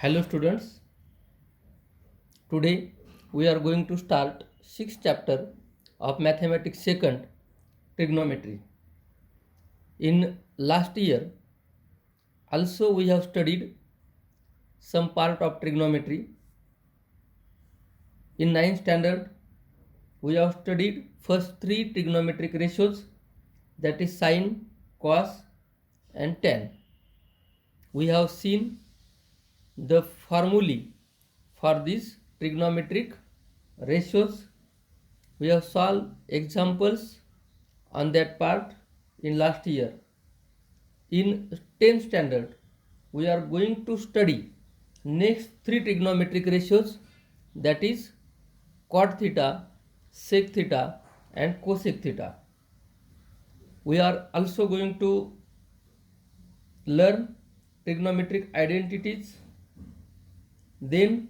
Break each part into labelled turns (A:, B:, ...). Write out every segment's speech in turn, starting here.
A: Hello students, today we are going to start 6th chapter of Mathematics 2nd Trigonometry. In last year also we have studied some part of trigonometry. In 9th standard we have studied first 3 trigonometric ratios, that is sine, cos and tan. We have seen the formulae for these trigonometric ratios. We have solved examples on that part in last year. In 10th standard, we are going to study next 3 trigonometric ratios, that is cot theta, sec theta and cosec theta. We are also going to learn trigonometric identities, then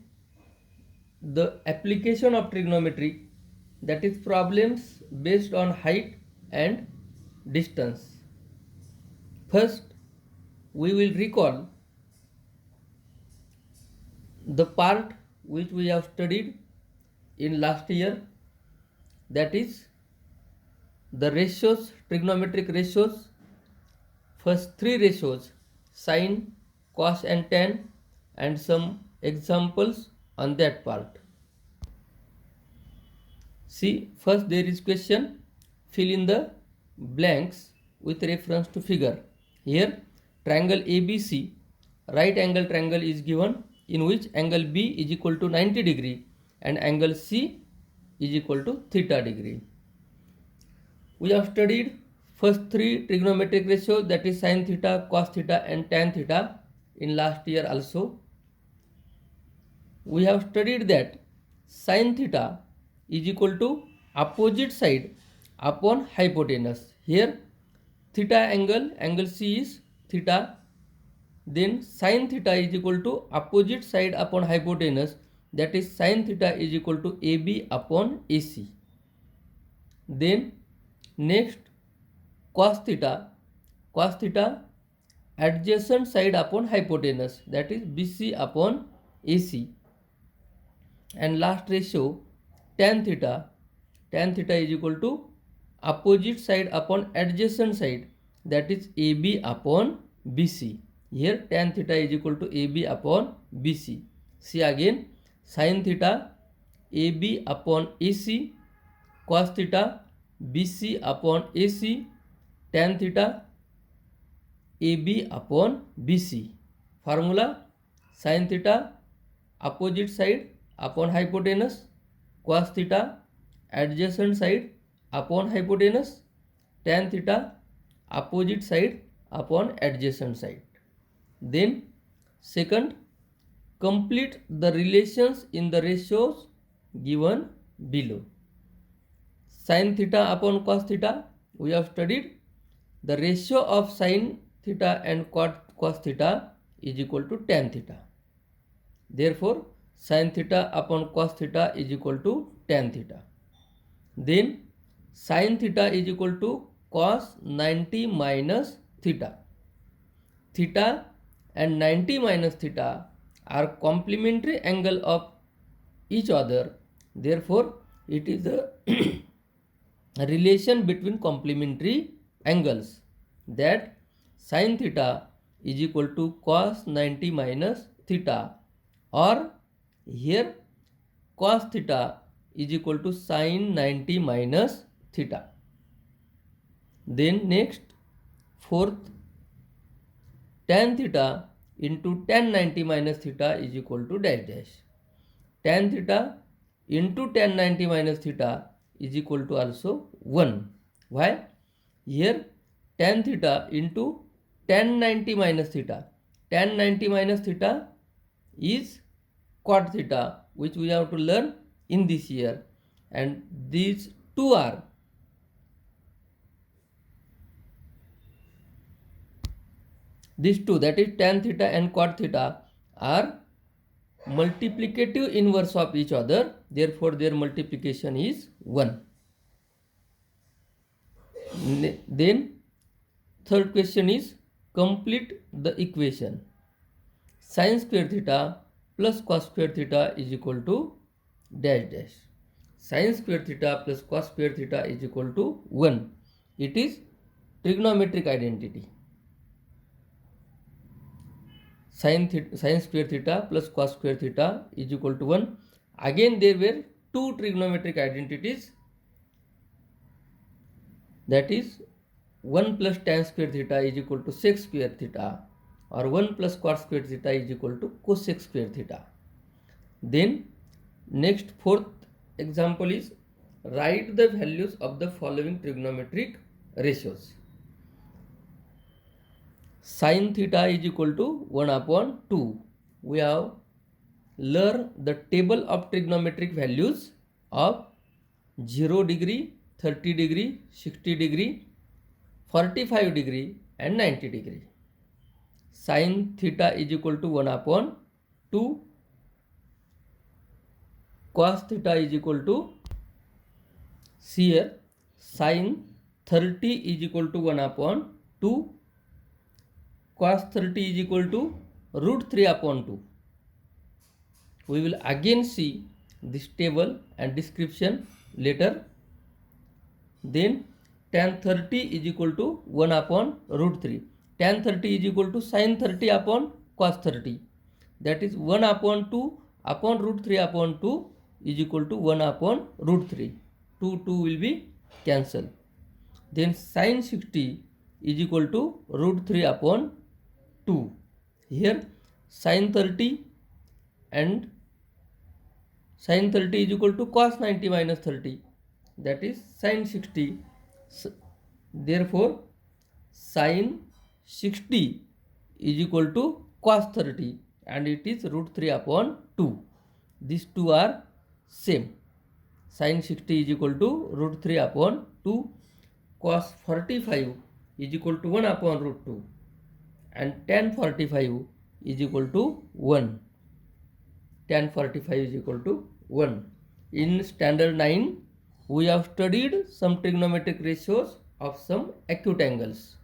A: the application of trigonometry, that is problems based on height and distance. First, we will recall the part which we have studied in last year, that is the ratios, trigonometric ratios, first 3 ratios sine, cos and tan, and some examples on that part. See, first there is question, fill in the blanks with reference to figure. Here triangle ABC, right angle triangle is given, in which angle B is equal to 90 degree and angle C is equal to theta degree. We have studied first 3 trigonometric ratios, that is sin theta, cos theta and tan theta in last year also. We have studied that sin theta is equal to opposite side upon hypotenuse. Here theta angle C is theta, then sin theta is equal to opposite side upon hypotenuse, that is sin theta is equal to AB upon AC. Then next cos theta adjacent side upon hypotenuse, that is BC upon AC. And last ratio tan theta is equal to opposite side upon adjacent side, that is AB upon BC. Here tan theta is equal to AB upon BC. See again, sin theta AB upon AC, cos theta BC upon AC, tan theta AB upon BC. Formula: sin theta opposite side upon hypotenuse, cos theta adjacent side upon hypotenuse, tan theta opposite side upon adjacent side. Then second, complete the relations in the ratios given below. Sin theta upon cos theta, we have studied the ratio of sin theta and cos theta is equal to tan theta. Therefore sin theta upon cos theta is equal to tan theta. Then sin theta is equal to cos 90 minus theta. Theta and 90 minus theta are complementary angle of each other. Therefore it is a relation between complementary angles, that sin theta is equal to cos 90 minus theta, or here cos theta is equal to sin 90 minus theta. Then next, fourth, tan theta into tan 90 minus theta is equal to dash dash. Tan theta into tan 90 minus theta is equal to also 1. Why? Here tan theta into tan 90 minus theta. Tan 90 minus theta is cot theta, which we have to learn in this year, and these two are that is tan theta and cot theta are multiplicative inverse of each other, therefore their multiplication is 1. Then third question is complete the equation. sin square theta plus cos square theta is equal to dash dash. Sin square theta plus cos square theta is equal to 1. It is trigonometric identity. Sin square theta plus cos square theta is equal to 1. Again there were two trigonometric identities, that is 1 plus tan square theta is equal to sec square theta, or 1 plus cot square theta is equal to cosec square theta. Then next fourth example is write the values of the following trigonometric ratios. Sin theta is equal to 1 upon 2. We have learned the table of trigonometric values of 0 degree, 30 degree, 60 degree, 45 degree and 90 degree. Sin theta is equal to 1 upon 2. Cos theta is equal to, here sin 30 is equal to 1 upon 2. Cos 30 is equal to root 3 upon 2. We will again see this table and description later. Then tan 30 is equal to 1 upon root 3. Tan 30 is equal to sin 30 upon cos 30. That is 1 upon 2 upon root 3 upon 2 is equal to 1 upon root 3. 2 will be cancelled. Then sin 60 is equal to root 3 upon 2. Here sin 30 and sin 30 is equal to cos 90 minus 30. That is sin 60. Therefore sin 60 is equal to cos 30 and it is root 3 upon 2. These two are same. Sin 60 is equal to root 3 upon 2. Cos 45 is equal to 1 upon root 2. And tan 45 is equal to 1. Tan 45 is equal to 1. In standard 9, we have studied some trigonometric ratios of some acute angles.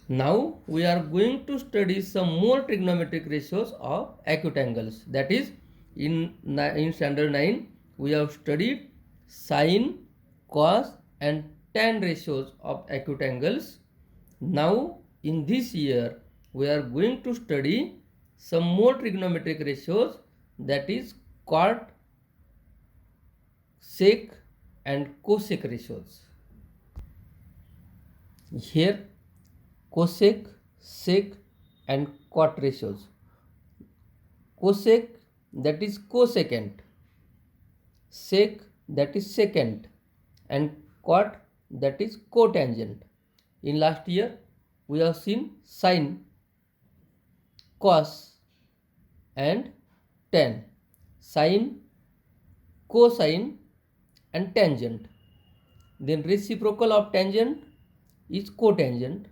A: Now we are going to study some more trigonometric ratios of acute angles. That is, in standard 9, we have studied sin, cos and tan ratios of acute angles. Now in this year, we are going to study some more trigonometric ratios, that is cot, sec and cosec ratios. Here cosec, sec and cot ratios. Cosec, that is cosecant, sec, that is secant, and cot, that is cotangent. In last year we have seen sin, cos and tan, sin, cosine and tangent. Then reciprocal of tangent is cotangent.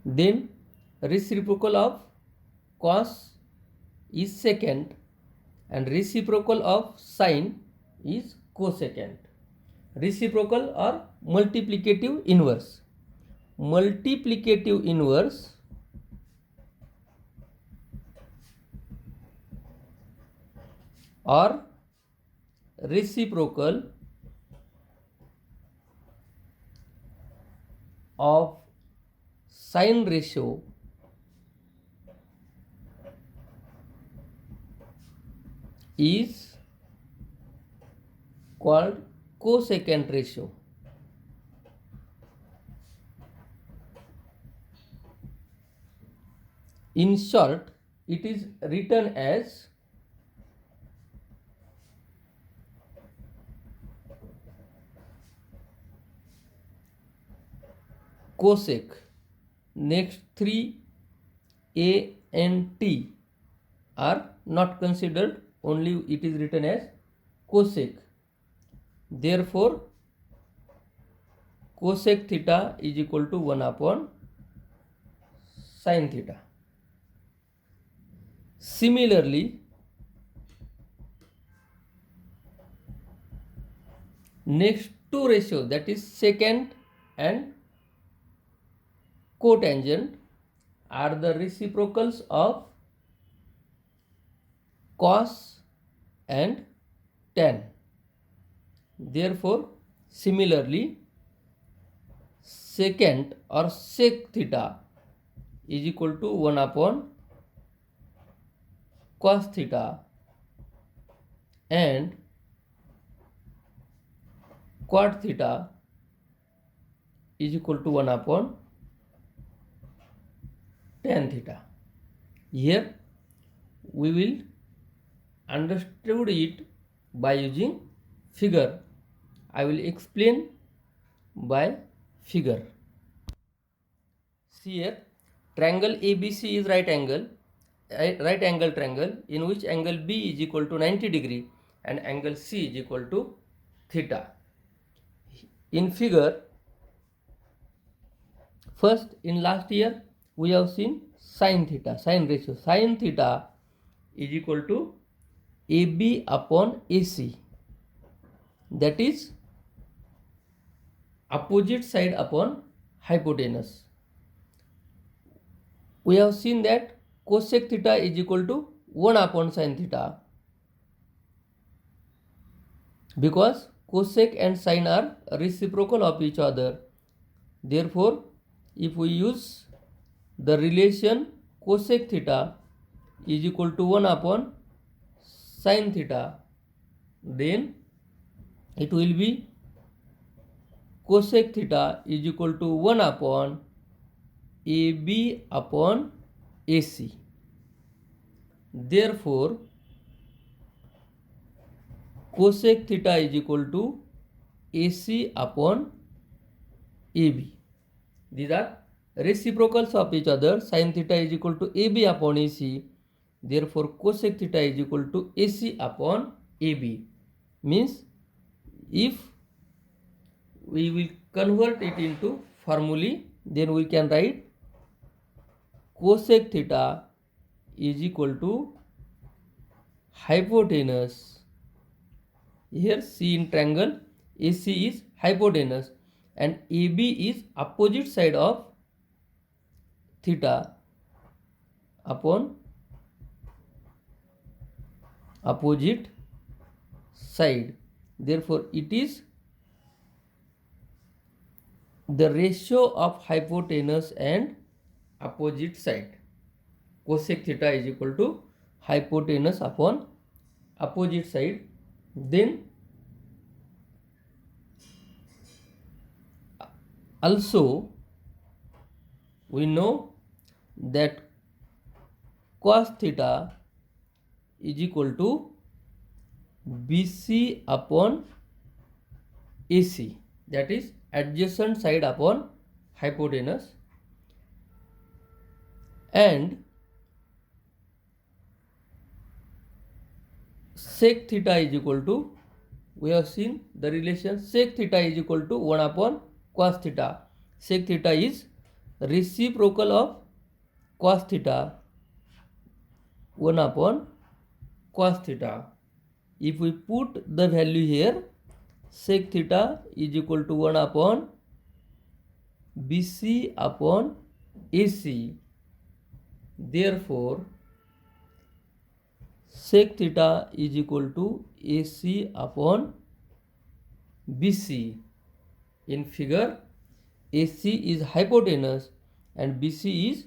A: Then reciprocal of cos is secant and reciprocal of sine is cosecant. Reciprocal or multiplicative inverse. Multiplicative inverse or reciprocal of sine ratio is called cosecant ratio. In short, it is written as cosec. Next three A and T are not considered, only it is written as cosec. Therefore cosec theta is equal to 1 upon sin theta. Similarly, next two ratios, that is secant and cotangent are the reciprocals of cos and tan. Therefore, similarly, secant or sec theta is equal to 1 upon cos theta, and quad theta is equal to 1 upon tan theta. Here we will understood it by using figure. I will explain by figure. See here, triangle ABC is right angle triangle in which angle B is equal to 90 degree and angle C is equal to theta. In figure, first in last year we have seen sin theta, sin ratio. Sin theta is equal to AB upon AC, that is opposite side upon hypotenuse. We have seen that cosec theta is equal to 1 upon sin theta, because cosec and sin are reciprocal of each other. Therefore, if we use the relation cosec theta is equal to 1 upon sin theta, then it will be cosec theta is equal to 1 upon AB upon AC. Therefore, cosec theta is equal to AC upon AB. These are reciprocals of each other. Sin theta is equal to AB upon AC. Therefore, cosec theta is equal to AC upon AB. Means if we will convert it into formulae, then we can write cosec theta is equal to hypotenuse. Here C in triangle AC is hypotenuse and AB is opposite side of theta upon opposite side. Therefore, it is the ratio of hypotenuse and opposite side. Cosec theta is equal to hypotenuse upon opposite side. Then also we know that cos theta is equal to BC upon AC, that is adjacent side upon hypotenuse, and sec theta is equal to, we have seen the relation sec theta is equal to 1 upon cos theta. Sec theta is reciprocal of cos theta, 1 upon cos theta. If we put the value here, sec theta is equal to 1 upon BC upon AC. Therefore, sec theta is equal to AC upon BC. In figure, AC is hypotenuse and BC is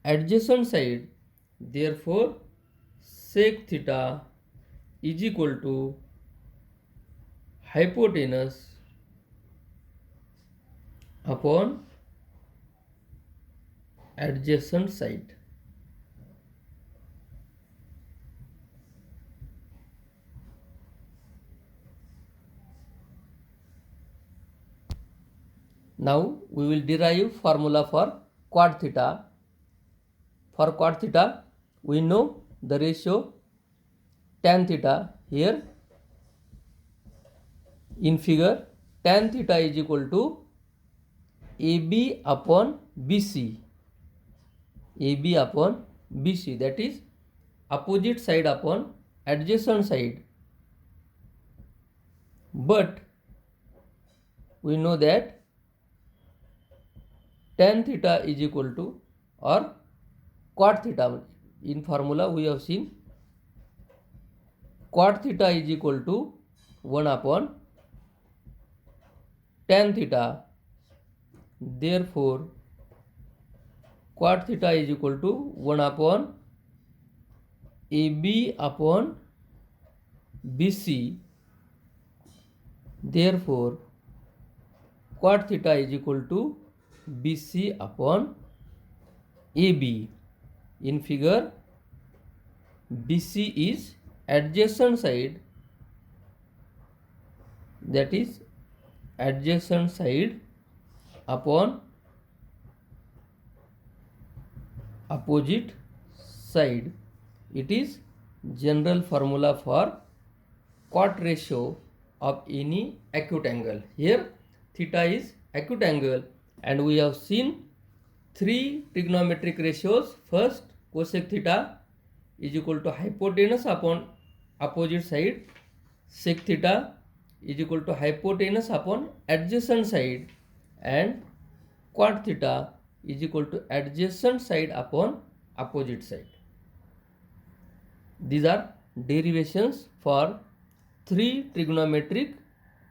A: adjacent side. Therefore, sec theta is equal to hypotenuse upon adjacent side. Now we will derive formula for quad theta. For quad theta, we know the ratio tan theta. Here in figure, tan theta is equal to AB upon BC. AB upon BC, that is opposite side upon adjacent side. But we know that tan theta is equal to, or cot theta. In formula we have seen cot theta is equal to 1 upon tan theta. Therefore cot theta is equal to 1 upon AB upon BC. Therefore cot theta is equal to BC upon AB. In figure, BC is adjacent side, that is adjacent side upon opposite side. It is general formula for cot ratio of any acute angle. Here theta is acute angle, and we have seen three trigonometric ratios. First, cosec theta is equal to hypotenuse upon opposite side. Sec theta is equal to hypotenuse upon adjacent side, and cot theta is equal to adjacent side upon opposite side. These are derivations for three trigonometric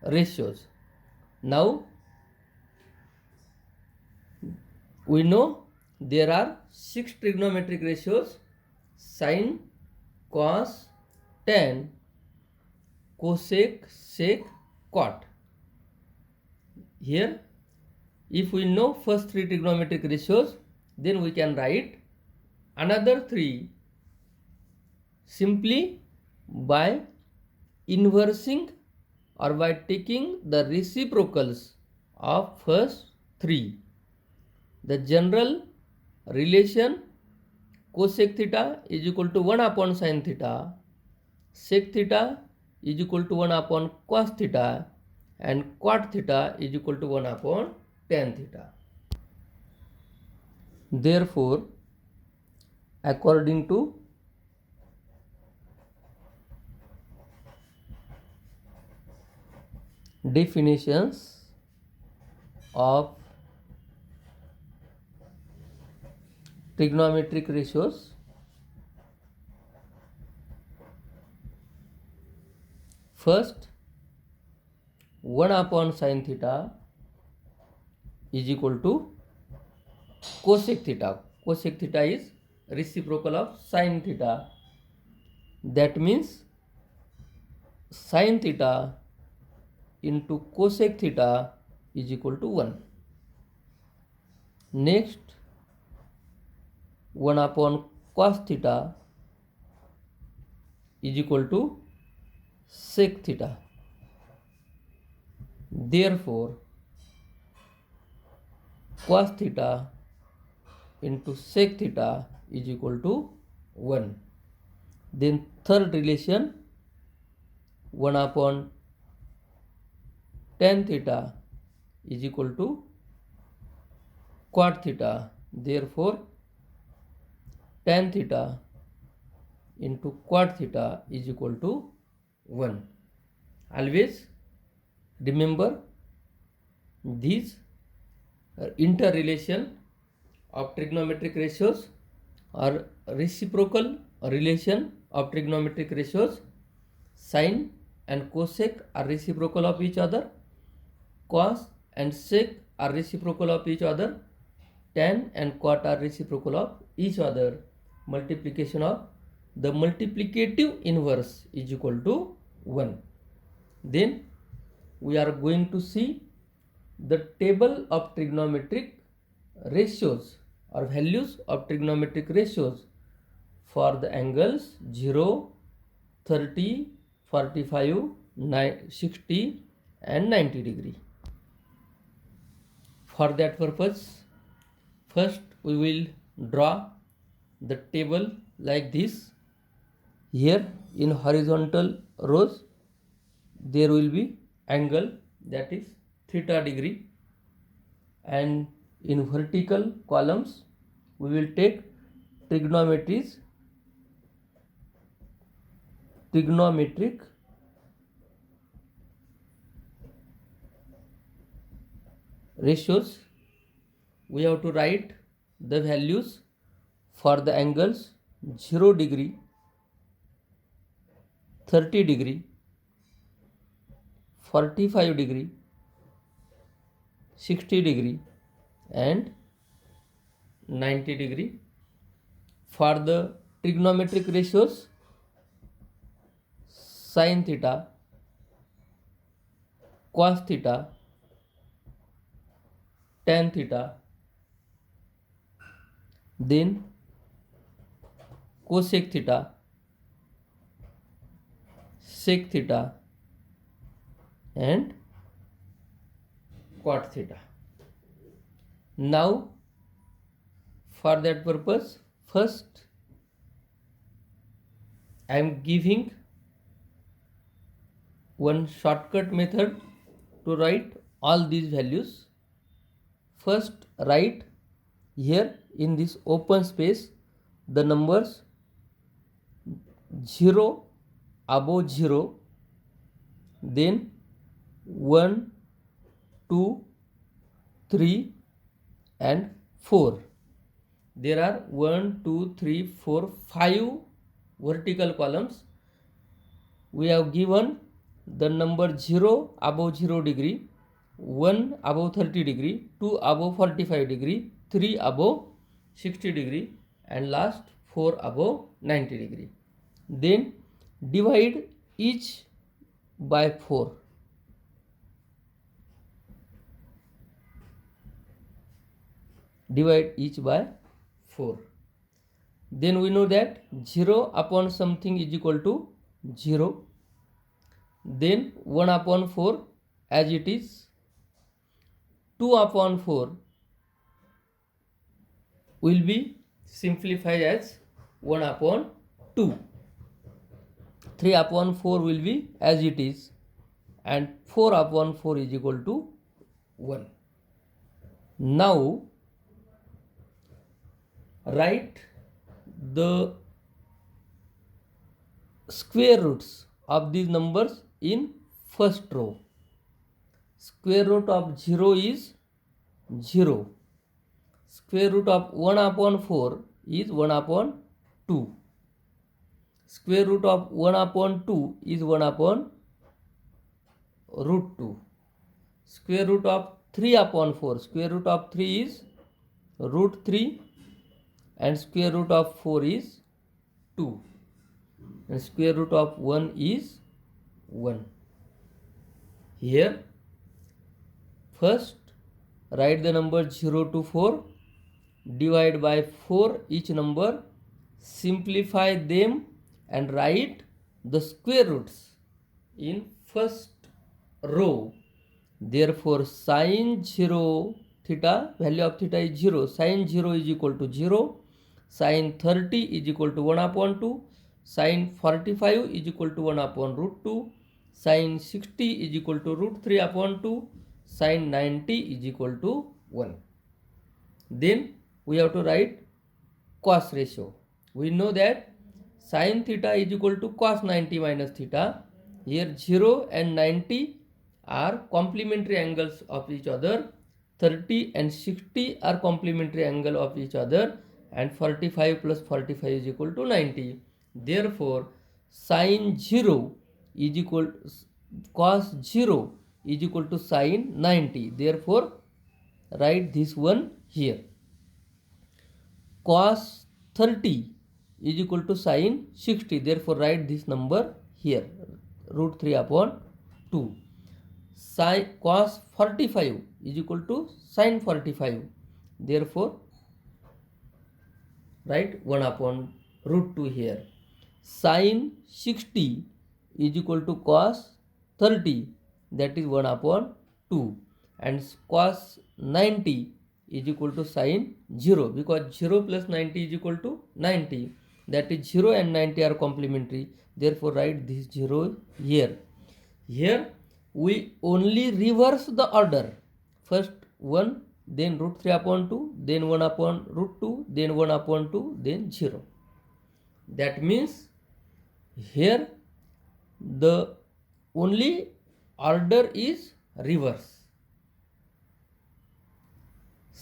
A: ratios. Now we know there are 6 trigonometric ratios: sin, cos, tan, cosec, sec, cot. Here, if we know first 3 trigonometric ratios, then we can write another 3 simply by inversing or by taking the reciprocals of first 3. The general relation cosec theta is equal to 1 upon sin theta, sec theta is equal to 1 upon cos theta, and cot theta is equal to 1 upon tan theta. Therefore, according to definitions of trigonometric ratios, first 1 upon sin theta is equal to cosec theta. Cosec theta is reciprocal of sin theta. That means sin theta into cosec theta is equal to 1. Next, 1 upon cos theta is equal to sec theta. Therefore, cos theta into sec theta is equal to 1. Then third relation, 1 upon tan theta is equal to cot theta. Therefore, tan theta into cot theta is equal to 1. Always remember these interrelation of trigonometric ratios or reciprocal relation of trigonometric ratios. Sin and cosec are reciprocal of each other, cos and sec are reciprocal of each other, tan and cot are reciprocal of each other. Multiplication of the multiplicative inverse is equal to 1. Then we are going to see the table of trigonometric ratios or values of trigonometric ratios for the angles 0, 30, 45, 60 and 90 degree. For that purpose, first we will draw the table like this. Here in horizontal rows there will be angle, that is theta degree, and in vertical columns we will take trigonometric ratios we have to write the values for the angles 0 degree, 30 degree, 45 degree, 60 degree and 90 degree. For the trigonometric ratios, sin theta, cos theta, tan theta, then cosec theta, sec theta and cot theta. Now for that purpose, first I am giving one shortcut method to write all these values. First write here in this open space the numbers 0 above 0, then 1, 2, 3 and 4. There are 1, 2, 3, 4, 5 vertical columns. We have given the number 0 above 0 degree, 1 above 30 degree, 2 above 45 degree, 3 above 60 degree and last 4 above 90 degree. Then divide each by 4. Divide each by 4. Then we know that 0 upon something is equal to 0. Then 1 upon 4 as it is. 2 upon 4 will be simplified as 1 upon 2. 3 upon 4 will be as it is and 4 upon 4 is equal to 1. Now write the square roots of these numbers in first row. Square root of 0 is 0. Square root of 1 upon 4 is 1 upon 2. Square root of 1 upon 2 is 1 upon root 2. Square root of 3 upon 4. Square root of 3 is root 3 and square root of 4 is 2. And square root of 1 is 1. Here first write the number 0 to 4, divide by 4 each number, simplify them and write the square roots in first row. Therefore sin 0 theta, value of theta is 0, sin 0 is equal to 0, sin 30 is equal to 1 upon 2, sin 45 is equal to 1 upon root 2, sin 60 is equal to root 3 upon 2, sin 90 is equal to 1. Then we have to write cos ratio. We know that sin theta is equal to cos 90 minus theta. Here 0 and 90 are complementary angles of each other. 30 and 60 are complementary angle of each other and 45 plus 45 is equal to 90. Therefore sin 0 is equal cos 0 is equal to sin 90. Therefore write this one here. Cos 30 is equal to sin 60. Therefore write this number here, root 3 upon 2. Sin cos 45 is equal to sin 45. Therefore write 1 upon root 2 here. Sin 60 is equal to cos 30, that is 1 upon 2, and cos 90 is equal to sin 0, because 0 plus 90 is equal to 90, that is 0 and 90 are complementary. Therefore write this 0 here. Here we only reverse the order. First 1, then root 3 upon 2, then 1 upon root 2, then 1 upon 2, then 0. That means here the only order is reverse.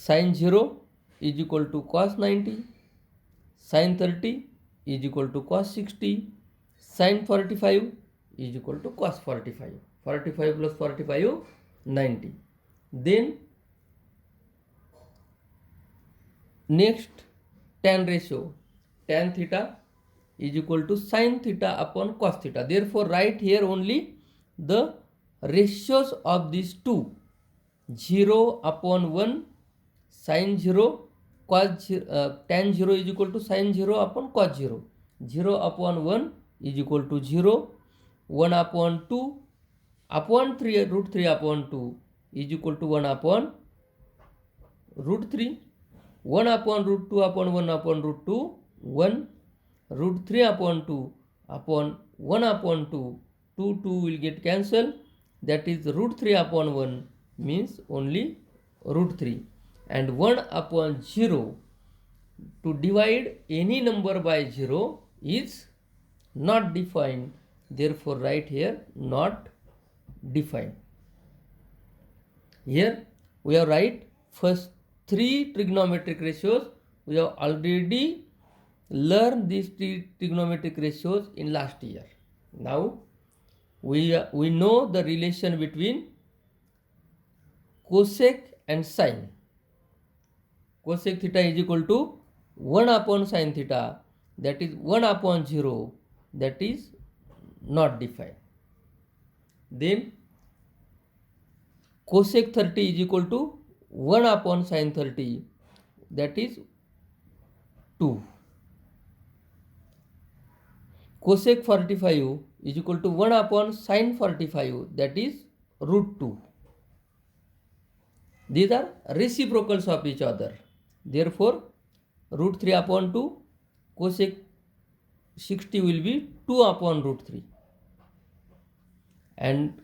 A: sin 0 is equal to cos 90, sin 30 is equal to cos 60, sin 45 is equal to cos 45. 45 plus 45, 90. Then next tan ratio, tan theta is equal to sin theta upon cos theta. Therefore write here only the ratios of these two, 0 upon 1 sin 0 cos tan 0 is equal to sin 0 upon cos 0. 0 upon 1 is equal to 0. 1 upon 2 upon 3 root 3 upon 2 is equal to 1 upon root 3. 1 upon root 2 upon 1 upon root 2, 1. Root 3 upon 2 upon 1 upon 2, 2 will get cancelled. That is root 3 upon 1 means only root 3. And 1 upon 0, to divide any number by 0 is not defined. Therefore write here not defined. Here we have write first 3 trigonometric ratios. We have already learned these 3 trigonometric ratios in last year. Now we know the relation between cosec and sine. Cosec theta is equal to 1 upon sine theta, that is 1 upon 0, that is not defined. Then cosec 30 is equal to 1 upon sine 30, that is 2. Cosec 45 is equal to 1 upon sine 45, that is root 2. These are reciprocals of each other. Therefore root 3 upon 2, cosec 60 will be 2 upon root 3, and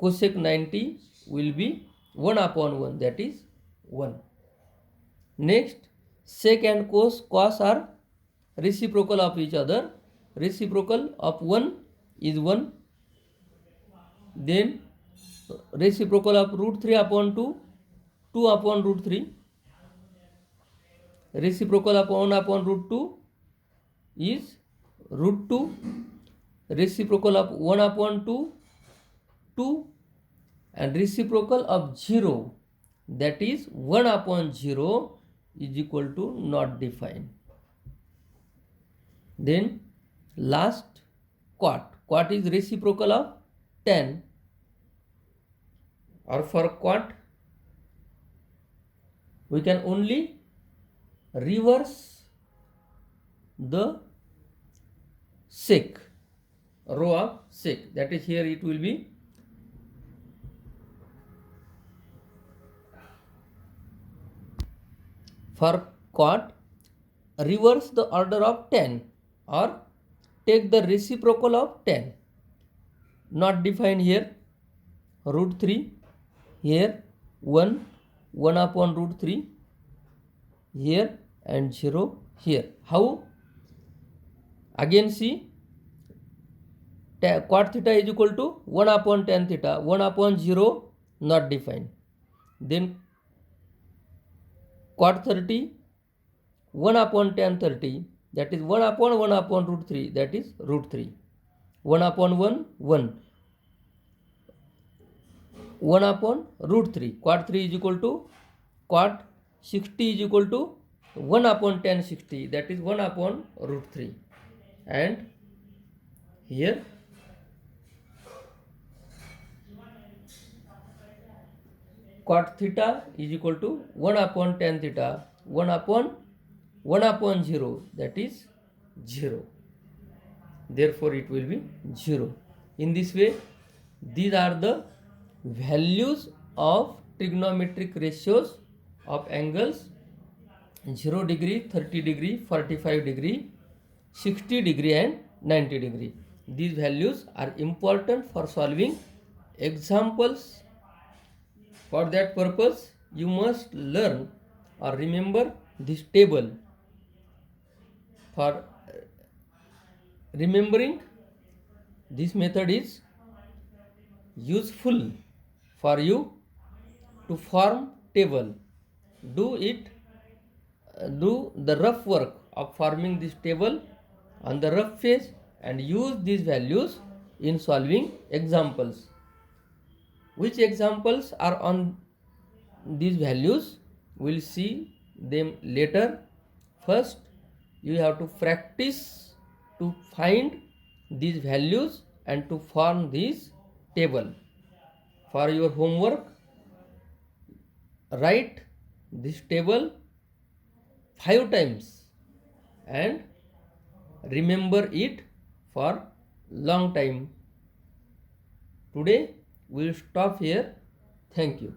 A: cosec 90 will be 1 upon 1, that is 1. Next, sec and cos are reciprocal of each other. Reciprocal of 1 is 1. Then reciprocal of root 3 upon 2, 2 upon root 3. Reciprocal of 1 upon root 2 is root 2. Reciprocal of 1 upon 2, 2. And reciprocal of 0, that is 1 upon 0, is equal to not defined. Then last quat. Quat is reciprocal of tan, or for quat we can only reverse the sec, row of sec, that is here it will be for quat, reverse the order of tan or take the reciprocal of tan. Not defined here. Root 3 here, 1 upon root 3 here, and 0 here. How? Again see, quat theta is equal to 1 upon tan theta, 1 upon 0 not defined. Then quat 30, 1 upon tan 30, that is 1 upon root 3, that is root 3. 1 upon 1, 1. 1 upon root 3. Quat 3 is equal to quat 60 is equal to 1 upon tan 60, that is 1 upon root 3. And here cot theta is equal to 1 upon tan theta, 1 upon 0, that is 0. Therefore it will be 0. In this way, these are the values of trigonometric ratios of angles 0 degree, 30 degree, 45 degree, 60 degree and 90 degree. These values are important for solving examples. For that purpose, you must learn or remember this table. For remembering, this method is useful for you to form table. do the rough work of forming this table on the rough phase and use these values in solving examples. Which examples are on these values? We'll see them later. First, you have to practice to find these values and to form this table. For your homework, write this table 5 times and remember it for long time. Today we will stop here. Thank you.